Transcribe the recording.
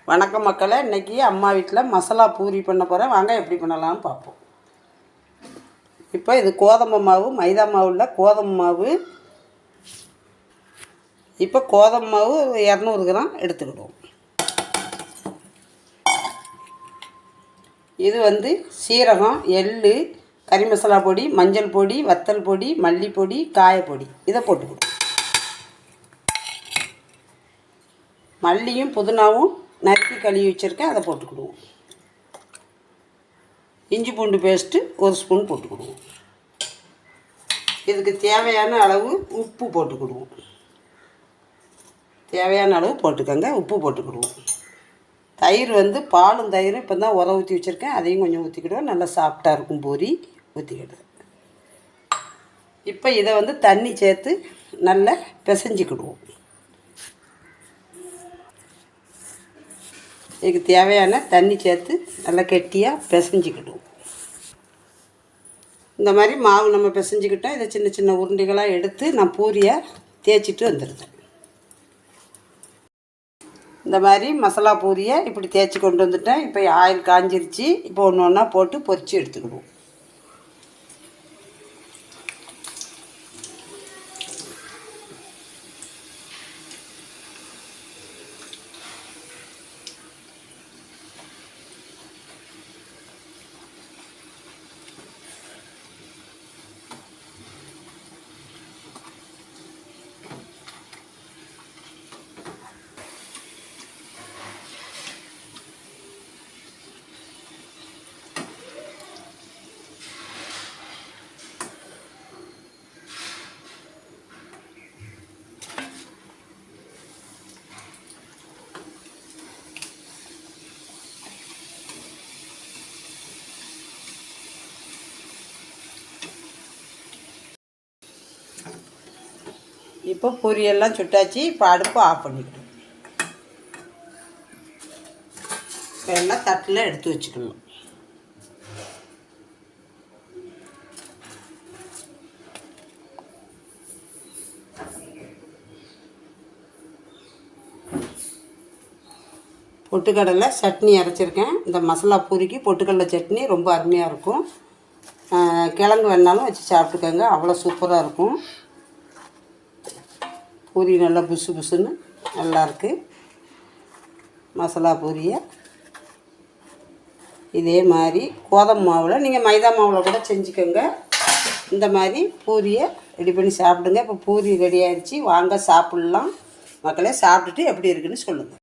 வணக்கம் மக்களே, இன்றைக்கி அம்மா வீட்டில் மசாலா பூரி பண்ண போகிறேன். வாங்க எப்படி பண்ணலாம்னு பார்ப்போம். இப்போ இது கோதுமை மாவு, மைதா மாவு இல்லை, கோதுமை மாவு. இப்போ கோதுமை மாவு 200 கிராம் எடுத்துக்கிடுவோம். இது சீரகம், எள்ளு, கறி மசாலா பொடி, மஞ்சள் பொடி, வத்தல் பொடி, மல்லிப்பொடி, காயப்பொடி இதை போட்டுக்கிடுவோம். மல்லியும் புதினாவும் நறுக்கி கழுவி வச்சுருக்கேன், அதை போட்டுக்கிடுவோம். இஞ்சி பூண்டு பேஸ்ட்டு 1 ஸ்பூன் போட்டுக்கிடுவோம். இதுக்கு தேவையான அளவு உப்பு போட்டுக்கிடுவோம். தேவையான அளவு போட்டுக்கோங்க, உப்பு போட்டுக்கிடுவோம். தயிர் பாலும் தயிரும் இப்போ தான் உர ஊற்றி வச்சுருக்கேன், அதையும் கொஞ்சம் ஊற்றிக்கிடுவோம். நல்லா சாஃப்டாக இருக்கும் பூரி, ஊற்றிக்கிடுவேன். இப்போ இதை தண்ணி சேர்த்து நல்லா பிசைஞ்சிக்கிடுவோம். இதுக்கு தேவையான தண்ணி சேர்த்து நல்லா கெட்டியாக பிசைஞ்சிக்கிடுவோம். இந்த மாதிரி மாவு நம்ம பிசைஞ்சிக்கிட்டோம். இதை சின்ன சின்ன உருண்டைகளாக எடுத்து நான் பூரியாக தேய்ச்சிட்டு வந்துடுறேன். இந்த மாதிரி மசாலா பூரியை இப்படி தேய்ச்சி கொண்டு வந்துட்டேன். இப்போ ஆயில் காஞ்சிருச்சு. இப்போ ஒன்று ஒன்றா போட்டு பொரித்து எடுத்துக்கிடுவோம். இப்போ பூரியெல்லாம் சுட்டாச்சு. இப்போ அடுப்பு ஆஃப் பண்ணிக்கணும். இப்போ எல்லாம் தட்டில் எடுத்து வச்சுக்கணும். பொட்டுக்கடலை சட்னி அரைச்சிருக்கேன். இந்த மசாலா பூரிக்கு பொட்டுக்கடலை சட்னி ரொம்ப அருமையாக இருக்கும். கிழங்கு வேணாலும் வச்சு சாப்பிட்டுக்கோங்க, அவ்வளோ சூப்பராக இருக்கும். பூரி நல்லா புசு புசுன்னு நல்லாயிருக்கு. மசாலா பூரியை இதே மாதிரி கோதுமை மாவில், நீங்கள் மைதா மாவில் கூட செஞ்சுக்கோங்க. இந்த மாதிரி பூரியை ரெடி பண்ணி சாப்பிடுங்க. இப்போ பூரி ரெடி ஆகிடுச்சு, வாங்க சாப்பிட்லாம். மக்களே, சாப்பிட்டுட்டு எப்படி இருக்குன்னு சொல்லுங்கள்.